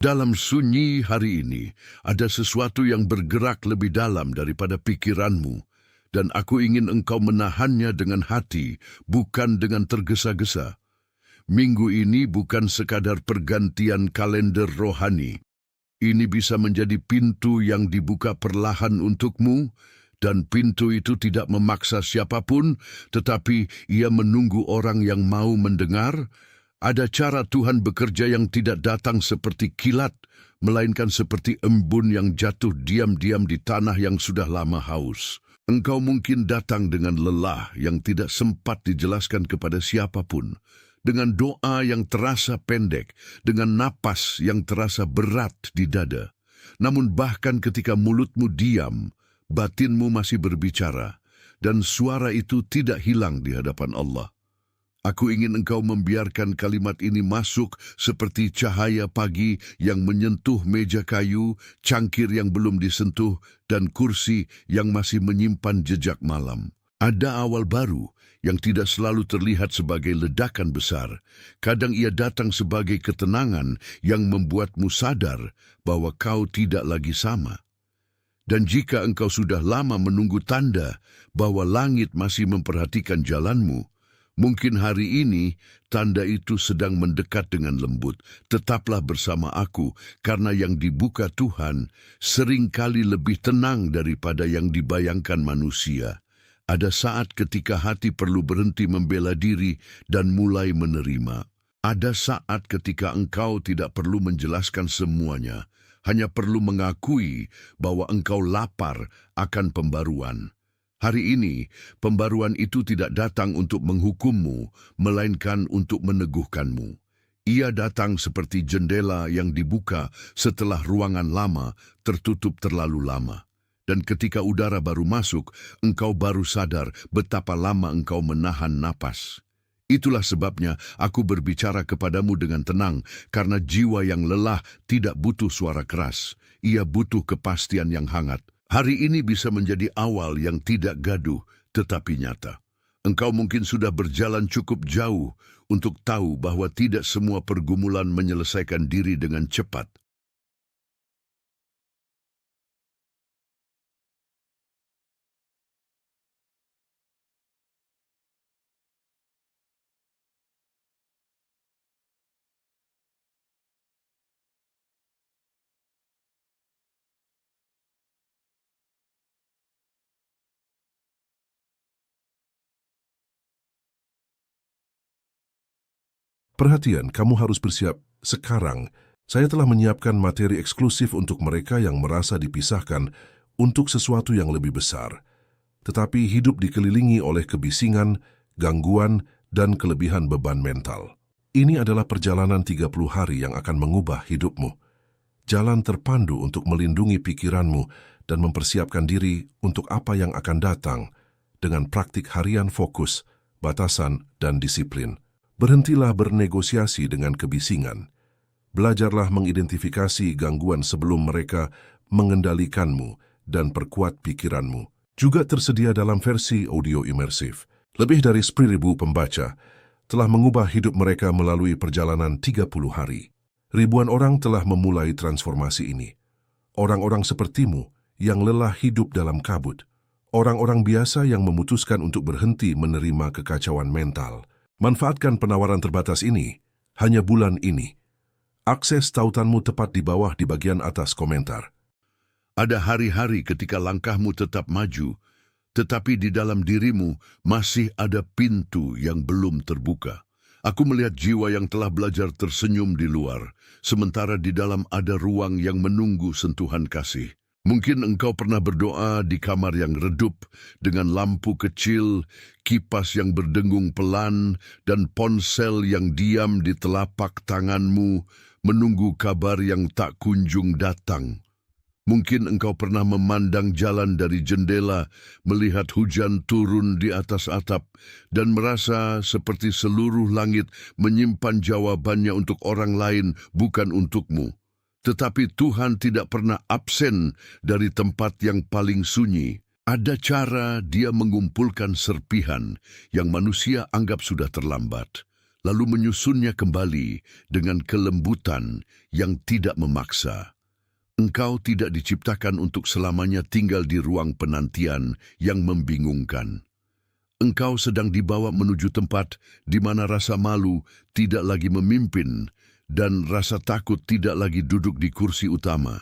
Dalam sunyi hari ini, ada sesuatu yang bergerak lebih dalam daripada pikiranmu, dan aku ingin engkau menahannya dengan hati, bukan dengan tergesa-gesa. Minggu ini bukan sekadar pergantian kalender rohani. Ini bisa menjadi pintu yang dibuka perlahan untukmu, dan pintu itu tidak memaksa siapapun, tetapi ia menunggu orang yang mau mendengar. Ada cara Tuhan bekerja yang tidak datang seperti kilat, melainkan seperti embun yang jatuh diam-diam di tanah yang sudah lama haus. Engkau mungkin datang dengan lelah yang tidak sempat dijelaskan kepada siapapun, dengan doa yang terasa pendek, dengan napas yang terasa berat di dada. Namun bahkan ketika mulutmu diam, batinmu masih berbicara, dan suara itu tidak hilang di hadapan Allah. Aku ingin engkau membiarkan kalimat ini masuk seperti cahaya pagi yang menyentuh meja kayu, cangkir yang belum disentuh, dan kursi yang masih menyimpan jejak malam. Ada awal baru yang tidak selalu terlihat sebagai ledakan besar. Kadang ia datang sebagai ketenangan yang membuatmu sadar bahwa kau tidak lagi sama. Dan jika engkau sudah lama menunggu tanda bahwa langit masih memperhatikan jalanmu, mungkin hari ini tanda itu sedang mendekat dengan lembut. Tetaplah bersama aku, karena yang dibuka Tuhan seringkali lebih tenang daripada yang dibayangkan manusia. Ada saat ketika hati perlu berhenti membela diri dan mulai menerima. Ada saat ketika engkau tidak perlu menjelaskan semuanya, hanya perlu mengakui bahwa engkau lapar akan pembaruan. Hari ini, pembaruan itu tidak datang untuk menghukummu, melainkan untuk meneguhkanmu. Ia datang seperti jendela yang dibuka setelah ruangan lama tertutup terlalu lama. Dan ketika udara baru masuk, engkau baru sadar betapa lama engkau menahan napas. Itulah sebabnya aku berbicara kepadamu dengan tenang, karena jiwa yang lelah tidak butuh suara keras. Ia butuh kepastian yang hangat. Hari ini bisa menjadi awal yang tidak gaduh, tetapi nyata. Engkau mungkin sudah berjalan cukup jauh untuk tahu bahwa tidak semua pergumulan menyelesaikan diri dengan cepat. Perhatian, kamu harus bersiap sekarang. Saya telah menyiapkan materi eksklusif untuk mereka yang merasa dipisahkan untuk sesuatu yang lebih besar, tetapi hidup dikelilingi oleh kebisingan, gangguan, dan kelebihan beban mental. Ini adalah perjalanan 30 hari yang akan mengubah hidupmu. Jalan terpandu untuk melindungi pikiranmu dan mempersiapkan diri untuk apa yang akan datang dengan praktik harian fokus, batasan, dan disiplin. Berhentilah bernegosiasi dengan kebisingan. Belajarlah mengidentifikasi gangguan sebelum mereka mengendalikanmu dan perkuat pikiranmu. Juga tersedia dalam versi audio imersif. Lebih dari 10.000 pembaca telah mengubah hidup mereka melalui perjalanan 30 hari. Ribuan orang telah memulai transformasi ini. Orang-orang sepertimu yang lelah hidup dalam kabut. Orang-orang biasa yang memutuskan untuk berhenti menerima kekacauan mental. Manfaatkan penawaran terbatas ini, hanya bulan ini. Akses tautanmu tepat di bawah di bagian atas komentar. Ada hari-hari ketika langkahmu tetap maju, tetapi di dalam dirimu masih ada pintu yang belum terbuka. Aku melihat jiwa yang telah belajar tersenyum di luar, sementara di dalam ada ruang yang menunggu sentuhan kasih. Mungkin engkau pernah berdoa di kamar yang redup, dengan lampu kecil, kipas yang berdengung pelan, dan ponsel yang diam di telapak tanganmu, menunggu kabar yang tak kunjung datang. Mungkin engkau pernah memandang jalan dari jendela, melihat hujan turun di atas atap, dan merasa seperti seluruh langit menyimpan jawabannya untuk orang lain, bukan untukmu. Tetapi Tuhan tidak pernah absen dari tempat yang paling sunyi. Ada cara Dia mengumpulkan serpihan yang manusia anggap sudah terlambat. lalu menyusunnya kembali dengan kelembutan yang tidak memaksa. Engkau tidak diciptakan untuk selamanya tinggal di ruang penantian yang membingungkan. Engkau sedang dibawa menuju tempat di mana rasa malu tidak lagi memimpin dan rasa takut tidak lagi duduk di kursi utama.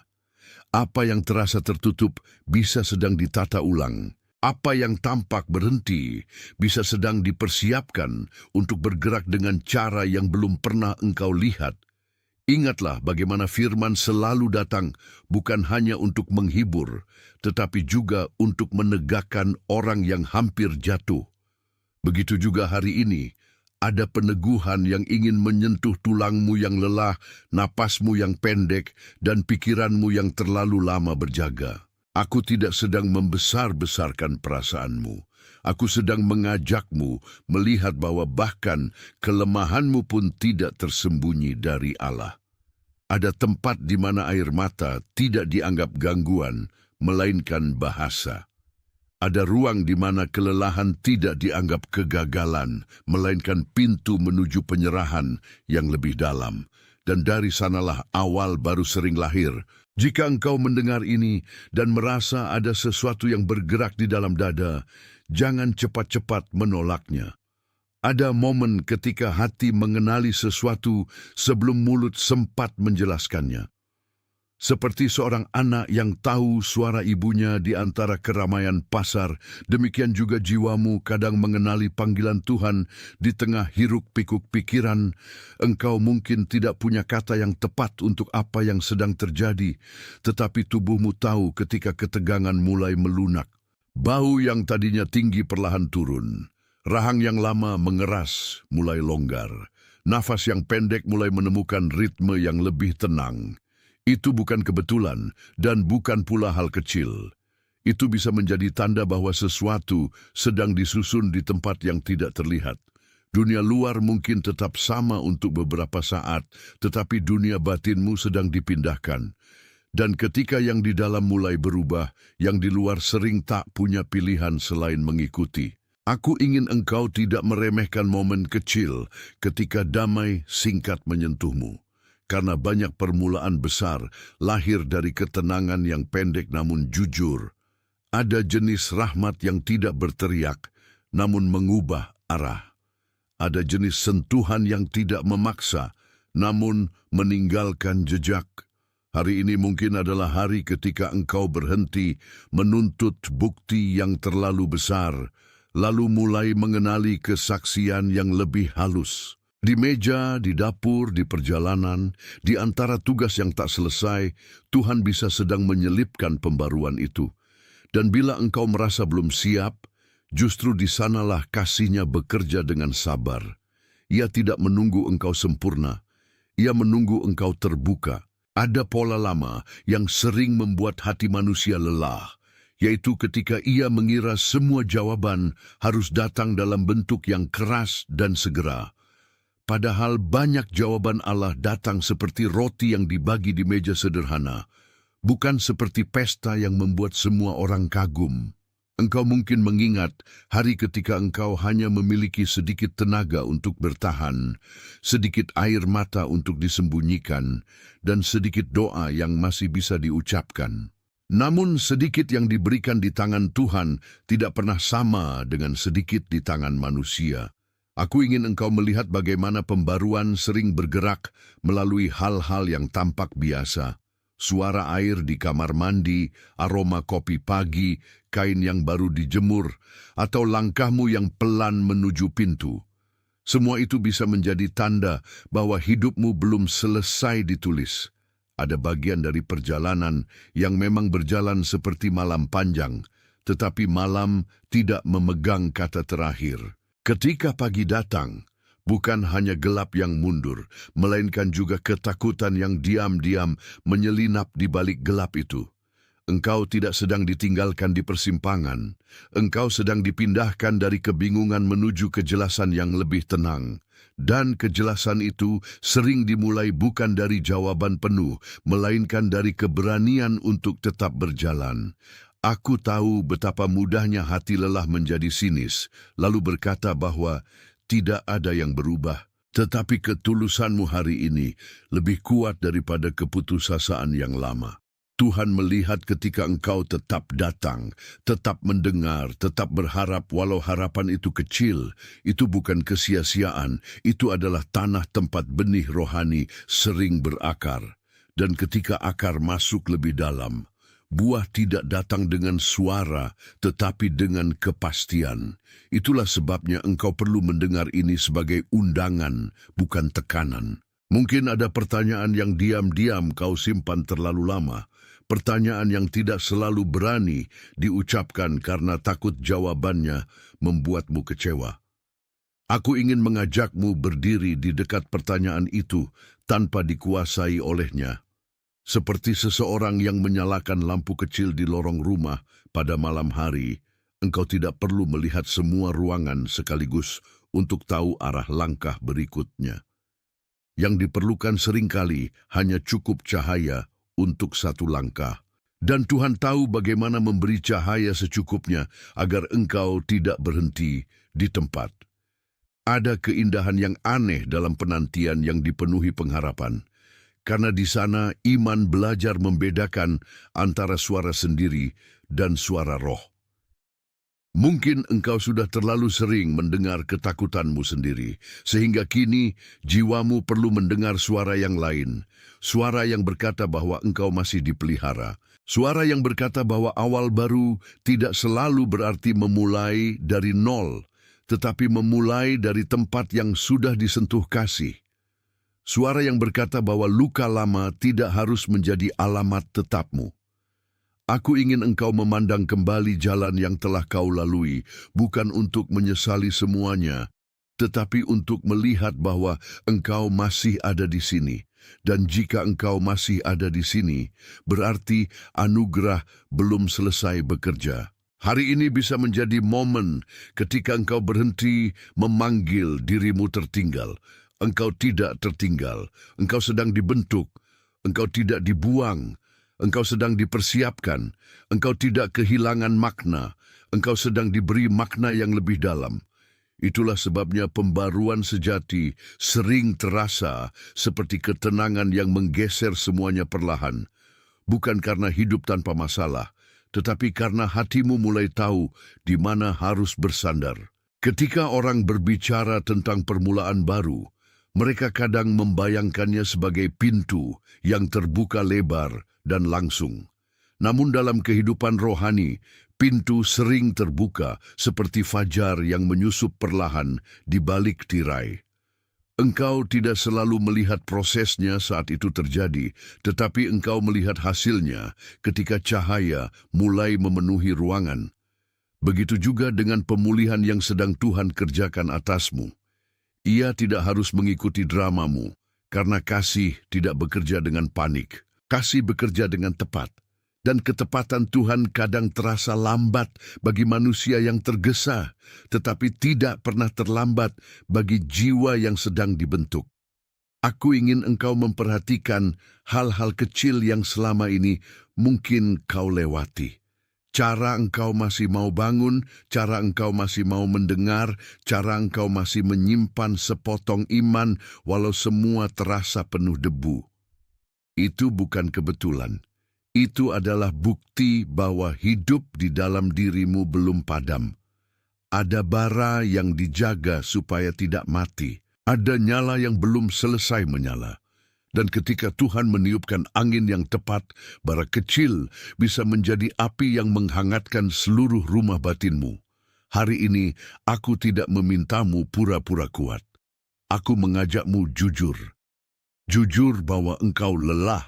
Apa yang terasa tertutup bisa sedang ditata ulang. Apa yang tampak berhenti bisa sedang dipersiapkan untuk bergerak dengan cara yang belum pernah engkau lihat. Ingatlah bagaimana firman selalu datang bukan hanya untuk menghibur, tetapi juga untuk menegakkan orang yang hampir jatuh. Begitu juga hari ini, ada peneguhan yang ingin menyentuh tulangmu yang lelah, napasmu yang pendek, dan pikiranmu yang terlalu lama berjaga. Aku tidak sedang membesar-besarkan perasaanmu. Aku sedang mengajakmu melihat bahwa bahkan kelemahanmu pun tidak tersembunyi dari Allah. Ada tempat di mana air mata tidak dianggap gangguan, melainkan bahasa. Ada ruang di mana kelelahan tidak dianggap kegagalan, melainkan pintu menuju penyerahan yang lebih dalam. Dan dari sanalah awal baru sering lahir. Jika engkau mendengar ini dan merasa ada sesuatu yang bergerak di dalam dada, jangan cepat-cepat menolaknya. Ada momen ketika hati mengenali sesuatu sebelum mulut sempat menjelaskannya. Seperti seorang anak yang tahu suara ibunya di antara keramaian pasar, demikian juga jiwamu kadang mengenali panggilan Tuhan di tengah hiruk-pikuk pikiran. Engkau mungkin tidak punya kata yang tepat untuk apa yang sedang terjadi, tetapi tubuhmu tahu ketika ketegangan mulai melunak. Bau yang tadinya tinggi perlahan turun. Rahang yang lama mengeras mulai longgar. Nafas yang pendek mulai menemukan ritme yang lebih tenang. Itu bukan kebetulan dan bukan pula hal kecil. Itu bisa menjadi tanda bahwa sesuatu sedang disusun di tempat yang tidak terlihat. Dunia luar mungkin tetap sama untuk beberapa saat, tetapi dunia batinmu sedang dipindahkan. Dan ketika yang di dalam mulai berubah, yang di luar sering tak punya pilihan selain mengikuti. Aku ingin engkau tidak meremehkan momen kecil ketika damai singkat menyentuhmu. Karena banyak permulaan besar lahir dari ketenangan yang pendek namun jujur. Ada jenis rahmat yang tidak berteriak, namun mengubah arah. Ada jenis sentuhan yang tidak memaksa, namun meninggalkan jejak. Hari ini mungkin adalah hari ketika engkau berhenti menuntut bukti yang terlalu besar, lalu mulai mengenali kesaksian yang lebih halus. Di meja, di dapur, di perjalanan, di antara tugas yang tak selesai, Tuhan bisa sedang menyelipkan pembaruan itu. Dan bila engkau merasa belum siap, justru di sanalah kasih-Nya bekerja dengan sabar. Ia tidak menunggu engkau sempurna, Ia menunggu engkau terbuka. Ada pola lama yang sering membuat hati manusia lelah, yaitu ketika ia mengira semua jawaban harus datang dalam bentuk yang keras dan segera. Padahal banyak jawaban Allah datang seperti roti yang dibagi di meja sederhana, bukan seperti pesta yang membuat semua orang kagum. Engkau mungkin mengingat hari ketika engkau hanya memiliki sedikit tenaga untuk bertahan, sedikit air mata untuk disembunyikan, dan sedikit doa yang masih bisa diucapkan. Namun sedikit yang diberikan di tangan Tuhan tidak pernah sama dengan sedikit di tangan manusia. Aku ingin engkau melihat bagaimana pembaruan sering bergerak melalui hal-hal yang tampak biasa. Suara air di kamar mandi, aroma kopi pagi, kain yang baru dijemur, atau langkahmu yang pelan menuju pintu. Semua itu bisa menjadi tanda bahwa hidupmu belum selesai ditulis. Ada bagian dari perjalanan yang memang berjalan seperti malam panjang, tetapi malam tidak memegang kata terakhir. Ketika pagi datang, bukan hanya gelap yang mundur, melainkan juga ketakutan yang diam-diam menyelinap di balik gelap itu. Engkau tidak sedang ditinggalkan di persimpangan. Engkau sedang dipindahkan dari kebingungan menuju kejelasan yang lebih tenang. Dan kejelasan itu sering dimulai bukan dari jawaban penuh, melainkan dari keberanian untuk tetap berjalan. Aku tahu betapa mudahnya hati lelah menjadi sinis, lalu berkata bahwa tidak ada yang berubah. Tetapi ketulusanmu hari ini lebih kuat daripada keputusasaan yang lama. Tuhan melihat ketika engkau tetap datang, tetap mendengar, tetap berharap walau harapan itu kecil. Itu bukan kesia-siaan, itu adalah tanah tempat benih rohani sering berakar. Dan ketika akar masuk lebih dalam, buah tidak datang dengan suara, tetapi dengan kepastian. Itulah sebabnya engkau perlu mendengar ini sebagai undangan, bukan tekanan. Mungkin ada pertanyaan yang diam-diam kau simpan terlalu lama. Pertanyaan yang tidak selalu berani diucapkan karena takut jawabannya membuatmu kecewa. Aku ingin mengajakmu berdiri di dekat pertanyaan itu tanpa dikuasai olehnya. Seperti seseorang yang menyalakan lampu kecil di lorong rumah pada malam hari, engkau tidak perlu melihat semua ruangan sekaligus untuk tahu arah langkah berikutnya. Yang diperlukan seringkali hanya cukup cahaya untuk satu langkah. Dan Tuhan tahu bagaimana memberi cahaya secukupnya agar engkau tidak berhenti di tempat. Ada keindahan yang aneh dalam penantian yang dipenuhi pengharapan. Karena di sana iman belajar membedakan antara suara sendiri dan suara roh. Mungkin engkau sudah terlalu sering mendengar ketakutanmu sendiri, sehingga kini jiwamu perlu mendengar suara yang lain. Suara yang berkata bahwa engkau masih dipelihara. Suara yang berkata bahwa awal baru tidak selalu berarti memulai dari nol, tetapi memulai dari tempat yang sudah disentuh kasih. Suara yang berkata bahwa luka lama tidak harus menjadi alamat tetapmu. Aku ingin engkau memandang kembali jalan yang telah kau lalui, bukan untuk menyesali semuanya, tetapi untuk melihat bahwa engkau masih ada di sini. Dan jika engkau masih ada di sini, berarti anugerah belum selesai bekerja. Hari ini bisa menjadi momen ketika engkau berhenti memanggil dirimu tertinggal. Engkau tidak tertinggal, engkau sedang dibentuk, engkau tidak dibuang. Engkau sedang dipersiapkan, engkau tidak kehilangan makna, engkau sedang diberi makna yang lebih dalam. Itulah sebabnya pembaruan sejati sering terasa seperti ketenangan yang menggeser semuanya perlahan. Bukan karena hidup tanpa masalah, tetapi karena hatimu mulai tahu di mana harus bersandar. Ketika orang berbicara tentang permulaan baru, mereka kadang membayangkannya sebagai pintu yang terbuka lebar dan langsung. Namun dalam kehidupan rohani, pintu sering terbuka seperti fajar yang menyusup perlahan di balik tirai. Engkau tidak selalu melihat prosesnya saat itu terjadi, tetapi engkau melihat hasilnya ketika cahaya mulai memenuhi ruangan. Begitu juga dengan pemulihan yang sedang Tuhan kerjakan atasmu. Ia tidak harus mengikuti dramamu, karena kasih tidak bekerja dengan panik. Kasih bekerja dengan tepat, dan ketepatan Tuhan kadang terasa lambat bagi manusia yang tergesa, tetapi tidak pernah terlambat bagi jiwa yang sedang dibentuk. Aku ingin engkau memperhatikan hal-hal kecil yang selama ini mungkin kau lewati. Cara engkau masih mau bangun, cara engkau masih mau mendengar, cara engkau masih menyimpan sepotong iman walau semua terasa penuh debu. Itu bukan kebetulan. Itu adalah bukti bahwa hidup di dalam dirimu belum padam. Ada bara yang dijaga supaya tidak mati. Ada nyala yang belum selesai menyala. Dan ketika Tuhan meniupkan angin yang tepat, bara kecil bisa menjadi api yang menghangatkan seluruh rumah batinmu. Hari ini aku tidak memintamu pura-pura kuat. Aku mengajakmu jujur. Jujur bahwa engkau lelah,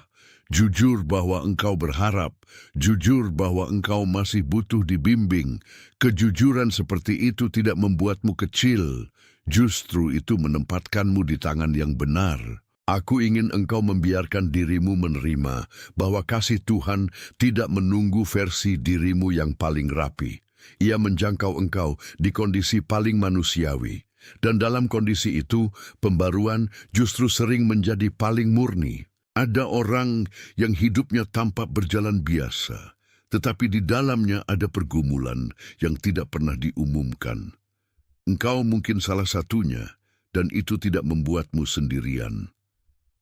jujur bahwa engkau berharap, jujur bahwa engkau masih butuh dibimbing. Kejujuran seperti itu tidak membuatmu kecil, justru itu menempatkanmu di tangan yang benar. Aku ingin engkau membiarkan dirimu menerima bahwa kasih Tuhan tidak menunggu versi dirimu yang paling rapi. Ia menjangkau engkau di kondisi paling manusiawi. Dan dalam kondisi itu, pembaruan justru sering menjadi paling murni. Ada orang yang hidupnya tampak berjalan biasa, tetapi di dalamnya ada pergumulan yang tidak pernah diumumkan. Engkau mungkin salah satunya, dan itu tidak membuatmu sendirian.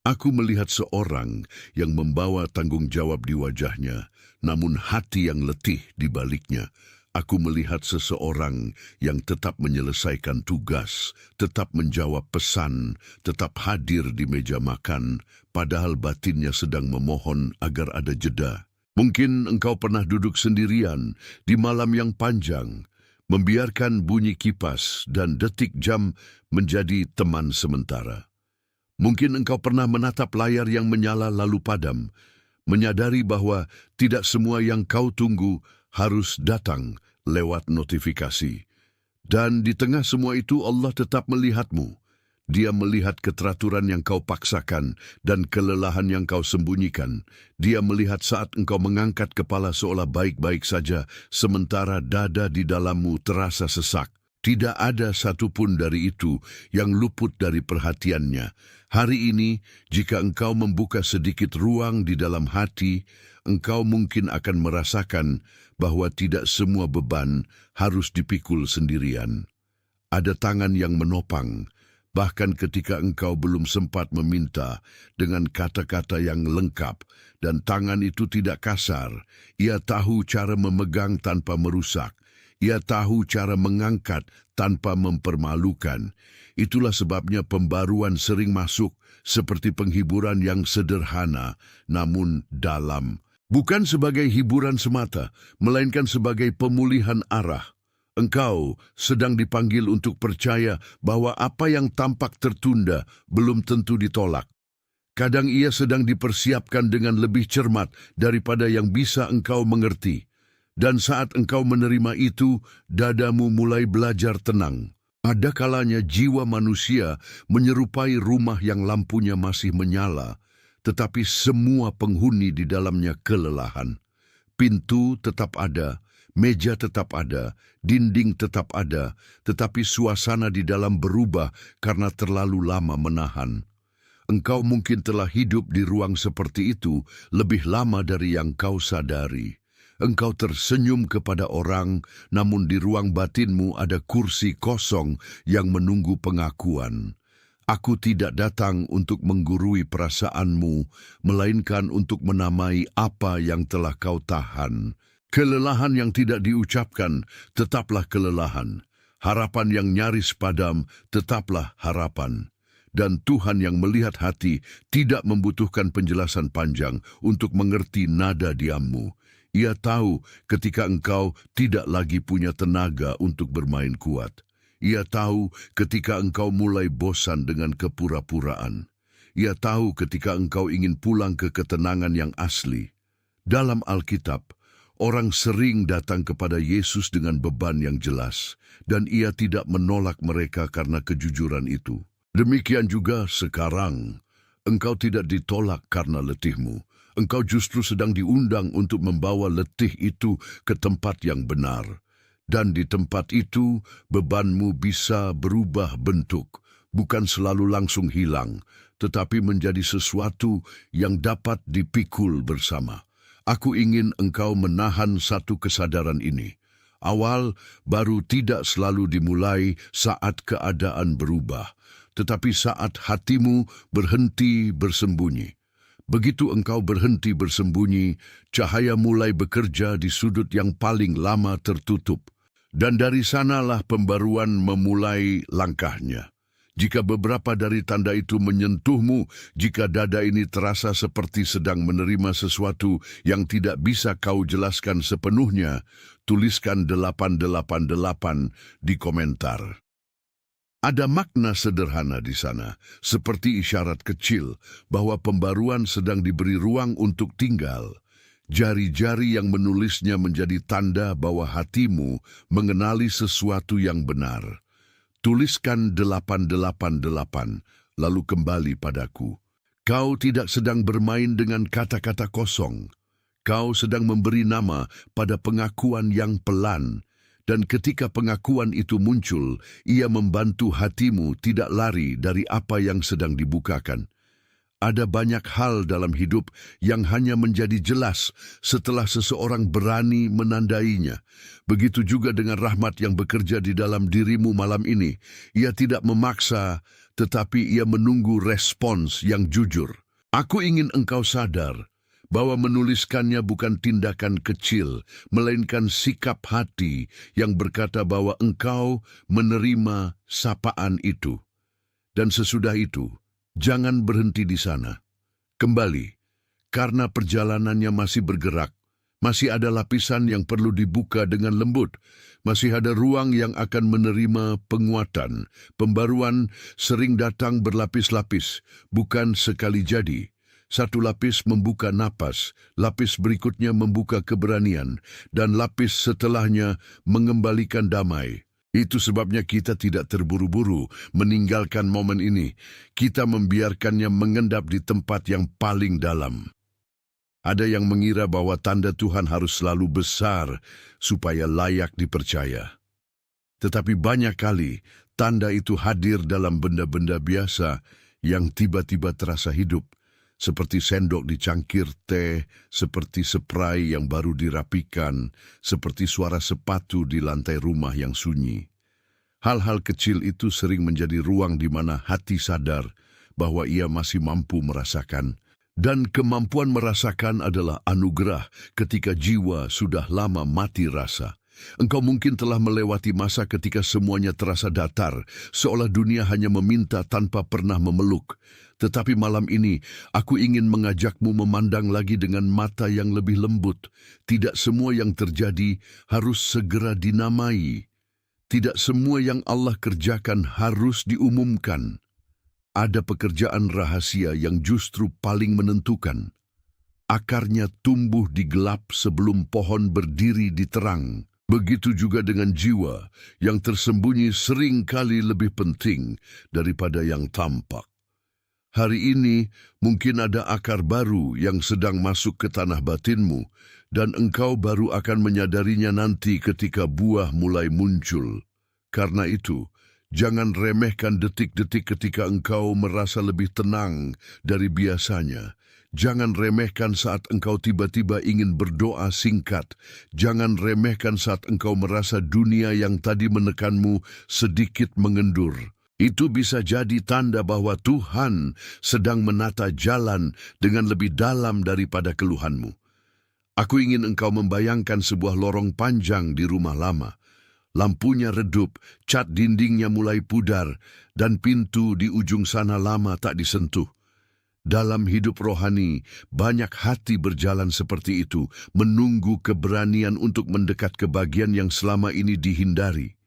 Aku melihat seorang yang membawa tanggung jawab di wajahnya, namun hati yang letih di baliknya. Aku melihat seseorang yang tetap menyelesaikan tugas, tetap menjawab pesan, tetap hadir di meja makan, padahal batinnya sedang memohon agar ada jeda. Mungkin engkau pernah duduk sendirian di malam yang panjang, membiarkan bunyi kipas dan detik jam menjadi teman sementara. Mungkin engkau pernah menatap layar yang menyala lalu padam, menyadari bahwa tidak semua yang kau tunggu harus datang lewat notifikasi. Dan di tengah semua itu Allah tetap melihatmu. Dia melihat keteraturan yang kau paksakan dan kelelahan yang kau sembunyikan. Dia melihat saat engkau mengangkat kepala seolah baik-baik saja, sementara dada di dalammu terasa sesak. Tidak ada satupun dari itu yang luput dari perhatiannya. Hari ini, jika engkau membuka sedikit ruang di dalam hati, engkau mungkin akan merasakan bahwa tidak semua beban harus dipikul sendirian. Ada tangan yang menopang, bahkan ketika engkau belum sempat meminta dengan kata-kata yang lengkap, dan tangan itu tidak kasar. Ia tahu cara memegang tanpa merusak. Ia tahu cara mengangkat tanpa mempermalukan. Itulah sebabnya pembaruan sering masuk seperti penghiburan yang sederhana namun dalam. Bukan sebagai hiburan semata, melainkan sebagai pemulihan arah. Engkau sedang dipanggil untuk percaya bahwa apa yang tampak tertunda belum tentu ditolak. Kadang ia sedang dipersiapkan dengan lebih cermat daripada yang bisa engkau mengerti. Dan saat engkau menerima itu, dadamu mulai belajar tenang. Ada kalanya jiwa manusia menyerupai rumah yang lampunya masih menyala, tetapi semua penghuni di dalamnya kelelahan. Pintu tetap ada, meja tetap ada, dinding tetap ada, tetapi suasana di dalam berubah karena terlalu lama menahan. Engkau mungkin telah hidup di ruang seperti itu lebih lama dari yang kau sadari. Engkau tersenyum kepada orang, namun di ruang batinmu ada kursi kosong yang menunggu pengakuan. Aku tidak datang untuk menggurui perasaanmu, melainkan untuk menamai apa yang telah kau tahan. Kelelahan yang tidak diucapkan, tetaplah kelelahan. Harapan yang nyaris padam, tetaplah harapan. Dan Tuhan yang melihat hati tidak membutuhkan penjelasan panjang untuk mengerti nada diammu. Ia tahu ketika engkau tidak lagi punya tenaga untuk bermain kuat. Ia tahu ketika engkau mulai bosan dengan kepura-puraan. Ia tahu ketika engkau ingin pulang ke ketenangan yang asli. Dalam Alkitab, orang sering datang kepada Yesus dengan beban yang jelas, dan ia tidak menolak mereka karena kejujuran itu. Demikian juga sekarang, engkau tidak ditolak karena letihmu. Engkau justru sedang diundang untuk membawa letih itu ke tempat yang benar. Dan di tempat itu, bebanmu bisa berubah bentuk, bukan selalu langsung hilang, tetapi menjadi sesuatu yang dapat dipikul bersama. Aku ingin engkau menahan satu kesadaran ini. Awal baru tidak selalu dimulai saat keadaan berubah, tetapi saat hatimu berhenti bersembunyi. Begitu engkau berhenti bersembunyi, cahaya mulai bekerja di sudut yang paling lama tertutup. Dan dari sanalah pembaruan memulai langkahnya. Jika beberapa dari tanda itu menyentuhmu, jika dada ini terasa seperti sedang menerima sesuatu yang tidak bisa kau jelaskan sepenuhnya, tuliskan 888 di komentar. Ada makna sederhana di sana, seperti isyarat kecil bahwa pembaruan sedang diberi ruang untuk tinggal. Jari-jari yang menulisnya menjadi tanda bahwa hatimu mengenali sesuatu yang benar. Tuliskan 888, lalu kembali padaku. Kau tidak sedang bermain dengan kata-kata kosong. Kau sedang memberi nama pada pengakuan yang pelan. Dan ketika pengakuan itu muncul, ia membantu hatimu tidak lari dari apa yang sedang dibukakan. Ada banyak hal dalam hidup yang hanya menjadi jelas setelah seseorang berani menandainya. Begitu juga dengan rahmat yang bekerja di dalam dirimu malam ini. Ia tidak memaksa, tetapi ia menunggu respons yang jujur. Aku ingin engkau sadar bahwa menuliskannya bukan tindakan kecil, melainkan sikap hati yang berkata bahwa engkau menerima sapaan itu. Dan sesudah itu, jangan berhenti di sana. Kembali, karena perjalanannya masih bergerak, masih ada lapisan yang perlu dibuka dengan lembut, masih ada ruang yang akan menerima penguatan. Pembaruan sering datang berlapis-lapis, bukan sekali jadi. Satu lapis membuka napas, lapis berikutnya membuka keberanian, dan lapis setelahnya mengembalikan damai. Itu sebabnya kita tidak terburu-buru meninggalkan momen ini. Kita membiarkannya mengendap di tempat yang paling dalam. Ada yang mengira bahwa tanda Tuhan harus selalu besar supaya layak dipercaya. Tetapi banyak kali tanda itu hadir dalam benda-benda biasa yang tiba-tiba terasa hidup. Seperti sendok di cangkir teh, seperti spray yang baru dirapikan, seperti suara sepatu di lantai rumah yang sunyi. Hal-hal kecil itu sering menjadi ruang di mana hati sadar bahwa ia masih mampu merasakan. Dan kemampuan merasakan adalah anugerah ketika jiwa sudah lama mati rasa. Engkau mungkin telah melewati masa ketika semuanya terasa datar, seolah dunia hanya meminta tanpa pernah memeluk. Tetapi malam ini, aku ingin mengajakmu memandang lagi dengan mata yang lebih lembut. Tidak semua yang terjadi harus segera dinamai. Tidak semua yang Allah kerjakan harus diumumkan. Ada pekerjaan rahasia yang justru paling menentukan. Akarnya tumbuh di gelap sebelum pohon berdiri di terang. Begitu juga dengan jiwa yang tersembunyi sering kali lebih penting daripada yang tampak. Hari ini mungkin ada akar baru yang sedang masuk ke tanah batinmu dan engkau baru akan menyadarinya nanti ketika buah mulai muncul. Karena itu, jangan remehkan detik-detik ketika engkau merasa lebih tenang dari biasanya. Jangan remehkan saat engkau tiba-tiba ingin berdoa singkat. Jangan remehkan saat engkau merasa dunia yang tadi menekanmu sedikit mengendur. Itu bisa jadi tanda bahwa Tuhan sedang menata jalan dengan lebih dalam daripada keluhanmu. Aku ingin engkau membayangkan sebuah lorong panjang di rumah lama. Lampunya redup, cat dindingnya mulai pudar, dan pintu di ujung sana lama tak disentuh. Dalam hidup rohani, banyak hati berjalan seperti itu, menunggu keberanian untuk mendekat ke bagian yang selama ini dihindari.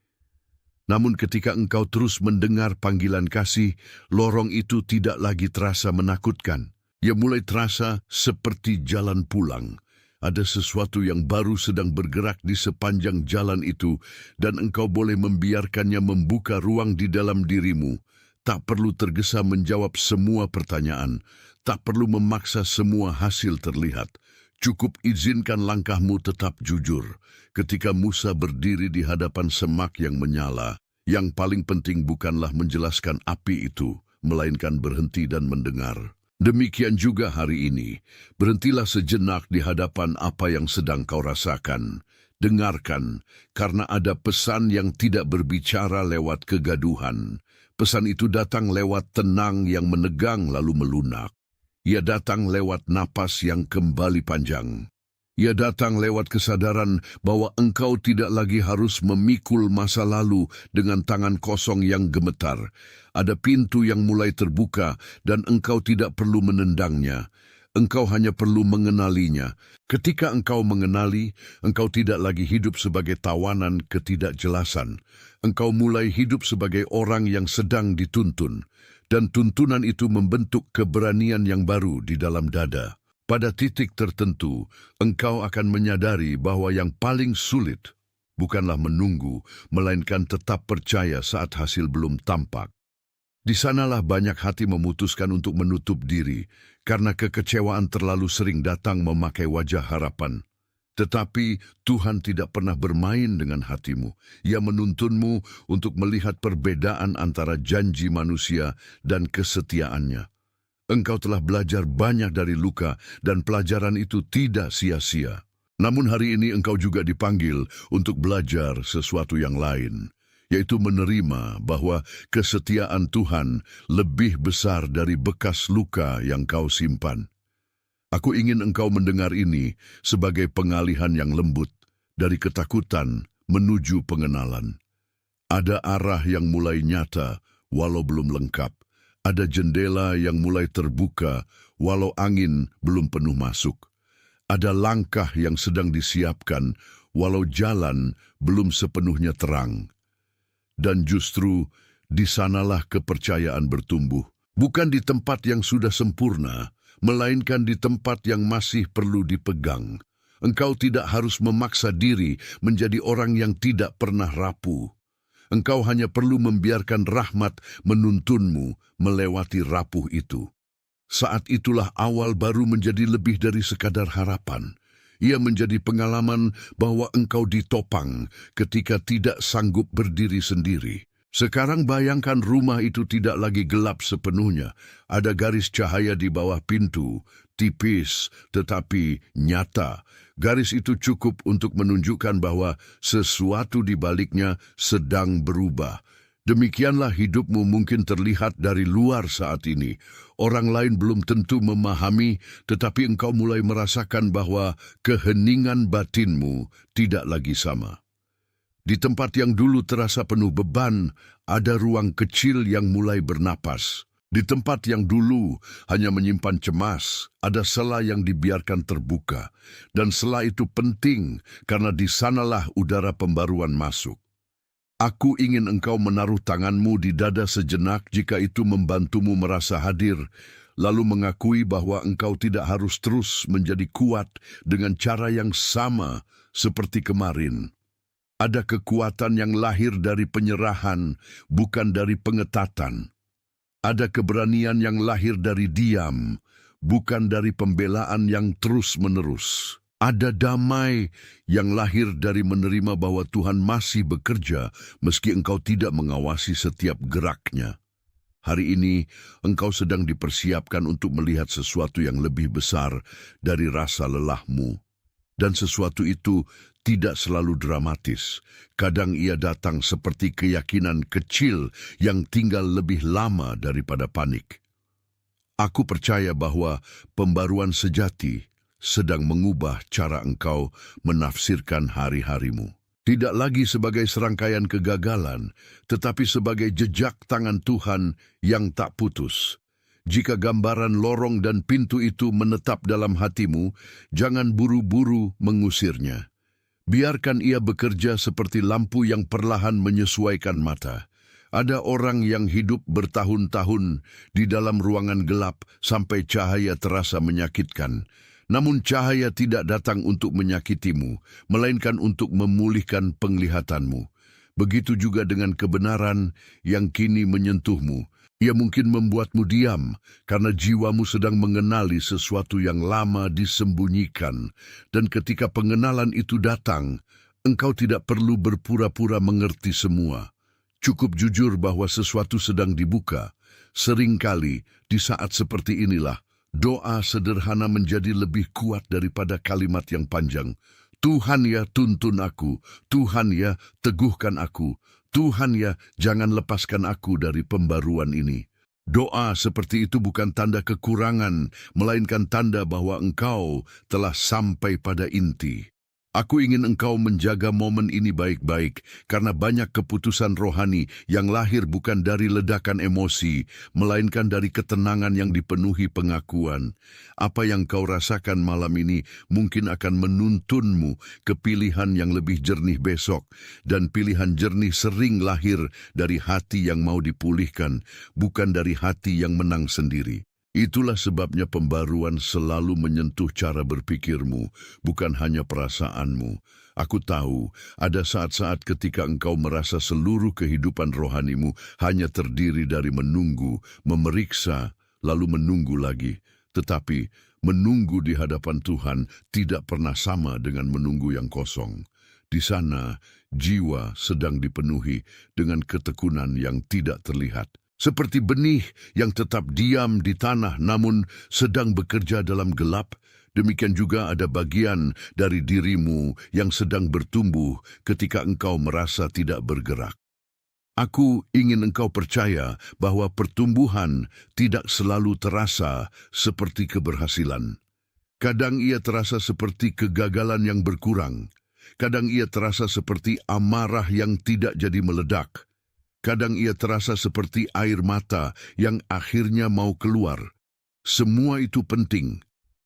Namun ketika engkau terus mendengar panggilan kasih, lorong itu tidak lagi terasa menakutkan. Ia mulai terasa seperti jalan pulang. Ada sesuatu yang baru sedang bergerak di sepanjang jalan itu, dan engkau boleh membiarkannya membuka ruang di dalam dirimu. Tak perlu tergesa menjawab semua pertanyaan, tak perlu memaksa semua hasil terlihat. Cukup izinkan langkahmu tetap jujur. Ketika Musa berdiri di hadapan semak yang menyala, yang paling penting bukanlah menjelaskan api itu, melainkan berhenti dan mendengar. Demikian juga hari ini, berhentilah sejenak di hadapan apa yang sedang kau rasakan. Dengarkan, karena ada pesan yang tidak berbicara lewat kegaduhan. Pesan itu datang lewat tenang yang menegang lalu melunak. Ia datang lewat napas yang kembali panjang. Ia datang lewat kesadaran bahwa engkau tidak lagi harus memikul masa lalu dengan tangan kosong yang gemetar. Ada pintu yang mulai terbuka dan engkau tidak perlu menendangnya. Engkau hanya perlu mengenalinya. Ketika engkau mengenali, engkau tidak lagi hidup sebagai tawanan ketidakjelasan. Engkau mulai hidup sebagai orang yang sedang dituntun. Dan tuntunan itu membentuk keberanian yang baru di dalam dada. Pada titik tertentu, engkau akan menyadari bahwa yang paling sulit bukanlah menunggu, melainkan tetap percaya saat hasil belum tampak. Di sanalah banyak hati memutuskan untuk menutup diri, karena kekecewaan terlalu sering datang memakai wajah harapan. Tetapi Tuhan tidak pernah bermain dengan hatimu. Ia menuntunmu untuk melihat perbedaan antara janji manusia dan kesetiaannya. Engkau telah belajar banyak dari luka dan pelajaran itu tidak sia-sia. Namun hari ini engkau juga dipanggil untuk belajar sesuatu yang lain, yaitu menerima bahwa kesetiaan Tuhan lebih besar dari bekas luka yang kau simpan. Aku ingin engkau mendengar ini sebagai pengalihan yang lembut dari ketakutan menuju pengenalan. Ada arah yang mulai nyata walau belum lengkap. Ada jendela yang mulai terbuka walau angin belum penuh masuk. Ada langkah yang sedang disiapkan walau jalan belum sepenuhnya terang. Dan justru di sanalah kepercayaan bertumbuh. Bukan di tempat yang sudah sempurna, melainkan di tempat yang masih perlu dipegang. Engkau tidak harus memaksa diri menjadi orang yang tidak pernah rapuh. Engkau hanya perlu membiarkan rahmat menuntunmu melewati rapuh itu. Saat itulah awal baru menjadi lebih dari sekadar harapan. Ia menjadi pengalaman bahwa engkau ditopang ketika tidak sanggup berdiri sendiri. Sekarang bayangkan rumah itu tidak lagi gelap sepenuhnya. Ada garis cahaya di bawah pintu, tipis tetapi nyata. Garis itu cukup untuk menunjukkan bahwa sesuatu di baliknya sedang berubah. Demikianlah hidupmu mungkin terlihat dari luar saat ini. Orang lain belum tentu memahami, tetapi engkau mulai merasakan bahwa keheningan batinmu tidak lagi sama. Di tempat yang dulu terasa penuh beban, ada ruang kecil yang mulai bernapas. Di tempat yang dulu hanya menyimpan cemas, ada sela yang dibiarkan terbuka. Dan sela itu penting karena di sanalah udara pembaruan masuk. Aku ingin engkau menaruh tanganmu di dada sejenak jika itu membantumu merasa hadir, lalu mengakui bahwa engkau tidak harus terus menjadi kuat dengan cara yang sama seperti kemarin. Ada kekuatan yang lahir dari penyerahan, bukan dari pengetatan. Ada keberanian yang lahir dari diam, bukan dari pembelaan yang terus-menerus. Ada damai yang lahir dari menerima bahwa Tuhan masih bekerja meski engkau tidak mengawasi setiap geraknya. Hari ini engkau sedang dipersiapkan untuk melihat sesuatu yang lebih besar dari rasa lelahmu. Dan sesuatu itu tidak selalu dramatis. Kadang ia datang seperti keyakinan kecil yang tinggal lebih lama daripada panik. Aku percaya bahwa pembaruan sejati sedang mengubah cara engkau menafsirkan hari-harimu. Tidak lagi sebagai serangkaian kegagalan, tetapi sebagai jejak tangan Tuhan yang tak putus. Jika gambaran lorong dan pintu itu menetap dalam hatimu, jangan buru-buru mengusirnya. Biarkan ia bekerja seperti lampu yang perlahan menyesuaikan mata. Ada orang yang hidup bertahun-tahun di dalam ruangan gelap sampai cahaya terasa menyakitkan. Namun cahaya tidak datang untuk menyakitimu, melainkan untuk memulihkan penglihatanmu. Begitu juga dengan kebenaran yang kini menyentuhmu. Ia mungkin membuatmu diam karena jiwamu sedang mengenali sesuatu yang lama disembunyikan. Dan ketika pengenalan itu datang, engkau tidak perlu berpura-pura mengerti semua. Cukup jujur bahwa sesuatu sedang dibuka. Seringkali di saat seperti inilah, doa sederhana menjadi lebih kuat daripada kalimat yang panjang. Tuhan ya, tuntun aku. Tuhan ya, teguhkan aku. Tuhan ya, jangan lepaskan aku dari pembaruan ini. Doa seperti itu bukan tanda kekurangan, melainkan tanda bahwa engkau telah sampai pada inti. Aku ingin engkau menjaga momen ini baik-baik, karena banyak keputusan rohani yang lahir bukan dari ledakan emosi, melainkan dari ketenangan yang dipenuhi pengakuan. Apa yang kau rasakan malam ini mungkin akan menuntunmu ke pilihan yang lebih jernih besok, dan pilihan jernih sering lahir dari hati yang mau dipulihkan, bukan dari hati yang menang sendiri. Itulah sebabnya pembaruan selalu menyentuh cara berpikirmu, bukan hanya perasaanmu. Aku tahu, ada saat-saat ketika engkau merasa seluruh kehidupan rohanimu hanya terdiri dari menunggu, memeriksa, lalu menunggu lagi. Tetapi, menunggu di hadapan Tuhan tidak pernah sama dengan menunggu yang kosong. Di sana, jiwa sedang dipenuhi dengan ketekunan yang tidak terlihat. Seperti benih yang tetap diam di tanah namun sedang bekerja dalam gelap, demikian juga ada bagian dari dirimu yang sedang bertumbuh ketika engkau merasa tidak bergerak. Aku ingin engkau percaya bahwa pertumbuhan tidak selalu terasa seperti keberhasilan. Kadang ia terasa seperti kegagalan yang berkurang. Kadang ia terasa seperti amarah yang tidak jadi meledak. Kadang ia terasa seperti air mata yang akhirnya mau keluar. Semua itu penting.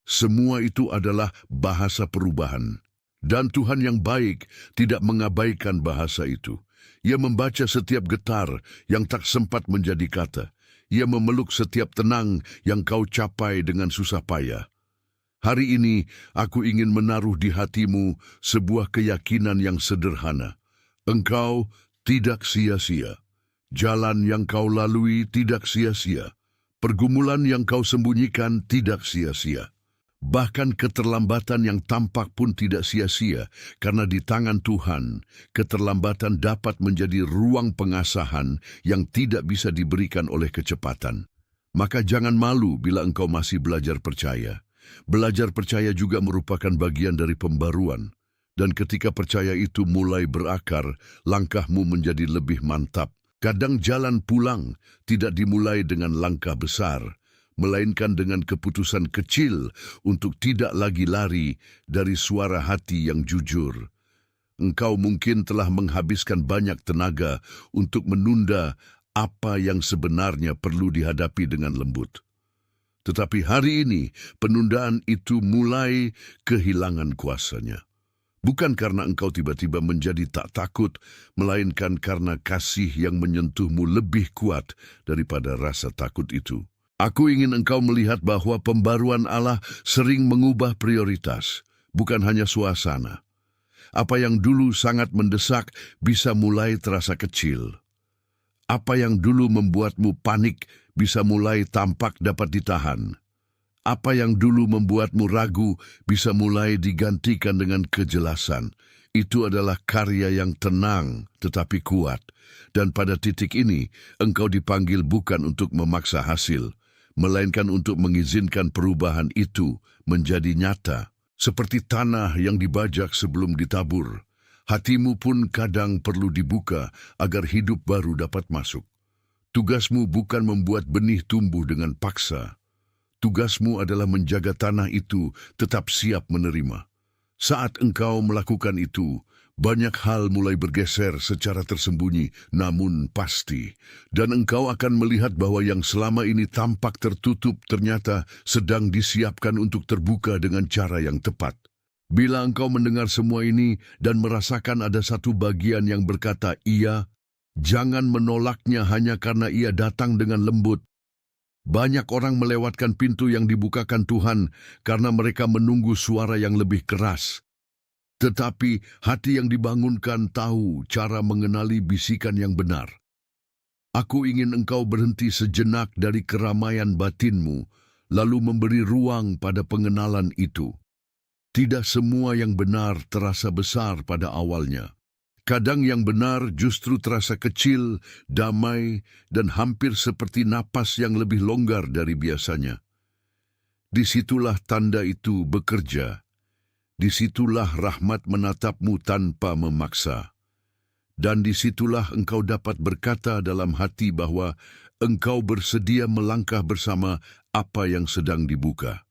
Semua itu adalah bahasa perubahan. Dan Tuhan yang baik tidak mengabaikan bahasa itu. Ia membaca setiap getar yang tak sempat menjadi kata. Ia memeluk setiap tenang yang kau capai dengan susah payah. Hari ini aku ingin menaruh di hatimu sebuah keyakinan yang sederhana. Engkau tidak sia-sia. Jalan yang kau lalui tidak sia-sia. Pergumulan yang kau sembunyikan tidak sia-sia. Bahkan keterlambatan yang tampak pun tidak sia-sia, karena di tangan Tuhan, keterlambatan dapat menjadi ruang pengasahan yang tidak bisa diberikan oleh kecepatan. Maka jangan malu bila engkau masih belajar percaya. Belajar percaya juga merupakan bagian dari pembaruan. Dan ketika percaya itu mulai berakar, langkahmu menjadi lebih mantap. Kadang jalan pulang tidak dimulai dengan langkah besar, melainkan dengan keputusan kecil untuk tidak lagi lari dari suara hati yang jujur. Engkau mungkin telah menghabiskan banyak tenaga untuk menunda apa yang sebenarnya perlu dihadapi dengan lembut. Tetapi hari ini penundaan itu mulai kehilangan kuasanya. Bukan karena engkau tiba-tiba menjadi tak takut, melainkan karena kasih yang menyentuhmu lebih kuat daripada rasa takut itu. Aku ingin engkau melihat bahwa pembaruan Allah sering mengubah prioritas, bukan hanya suasana. Apa yang dulu sangat mendesak bisa mulai terasa kecil. Apa yang dulu membuatmu panik bisa mulai tampak dapat ditahan. Apa yang dulu membuatmu ragu bisa mulai digantikan dengan kejelasan. Itu adalah karya yang tenang tetapi kuat. Dan pada titik ini, engkau dipanggil bukan untuk memaksa hasil, melainkan untuk mengizinkan perubahan itu menjadi nyata. Seperti tanah yang dibajak sebelum ditabur, hatimu pun kadang perlu dibuka agar hidup baru dapat masuk. Tugasmu bukan membuat benih tumbuh dengan paksa. Tugasmu adalah menjaga tanah itu tetap siap menerima. Saat engkau melakukan itu, banyak hal mulai bergeser secara tersembunyi namun pasti. Dan engkau akan melihat bahwa yang selama ini tampak tertutup ternyata sedang disiapkan untuk terbuka dengan cara yang tepat. Bila engkau mendengar semua ini dan merasakan ada satu bagian yang berkata iya, jangan menolaknya hanya karena ia datang dengan lembut. Banyak orang melewatkan pintu yang dibukakan Tuhan karena mereka menunggu suara yang lebih keras. Tetapi hati yang dibangunkan tahu cara mengenali bisikan yang benar. Aku ingin engkau berhenti sejenak dari keramaian batinmu, lalu memberi ruang pada pengenalan itu. Tidak semua yang benar terasa besar pada awalnya. Kadang yang benar justru terasa kecil, damai, dan hampir seperti napas yang lebih longgar dari biasanya. Disitulah tanda itu bekerja. Disitulah rahmat menatapmu tanpa memaksa. Dan disitulah engkau dapat berkata dalam hati bahwa engkau bersedia melangkah bersama apa yang sedang dibuka.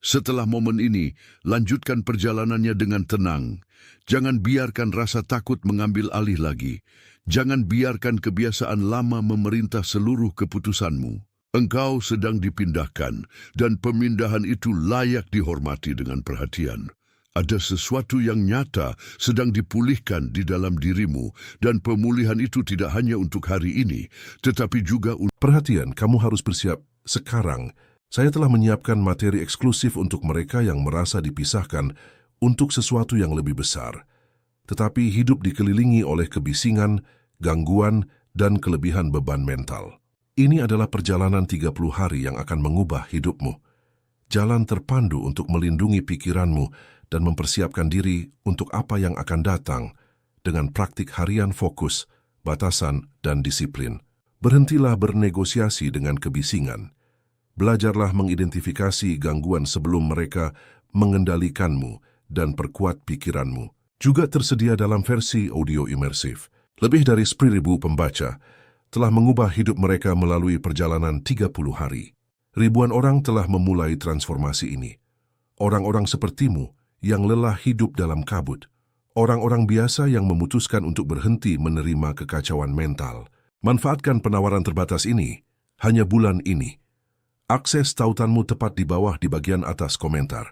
Setelah momen ini, lanjutkan perjalanannya dengan tenang. Jangan biarkan rasa takut mengambil alih lagi. Jangan biarkan kebiasaan lama memerintah seluruh keputusanmu. Engkau sedang dipindahkan, dan pemindahan itu layak dihormati dengan perhatian. Ada sesuatu yang nyata sedang dipulihkan di dalam dirimu, dan pemulihan itu tidak hanya untuk hari ini, tetapi juga untuk... Perhatian, kamu harus bersiap sekarang. Saya telah menyiapkan materi eksklusif untuk mereka yang merasa dipisahkan untuk sesuatu yang lebih besar, tetapi hidup dikelilingi oleh kebisingan, gangguan, dan kelebihan beban mental. Ini adalah perjalanan 30 hari yang akan mengubah hidupmu. Jalan terpandu untuk melindungi pikiranmu dan mempersiapkan diri untuk apa yang akan datang dengan praktik harian fokus, batasan, dan disiplin. Berhentilah bernegosiasi dengan kebisingan. Belajarlah mengidentifikasi gangguan sebelum mereka mengendalikanmu dan perkuat pikiranmu. Juga tersedia dalam versi audio imersif. Lebih dari 10.000 pembaca telah mengubah hidup mereka melalui perjalanan 30 hari. Ribuan orang telah memulai transformasi ini. Orang-orang sepertimu yang lelah hidup dalam kabut. Orang-orang biasa yang memutuskan untuk berhenti menerima kekacauan mental. Manfaatkan penawaran terbatas ini hanya bulan ini. Akses tautanmu tepat di bawah di bagian atas komentar.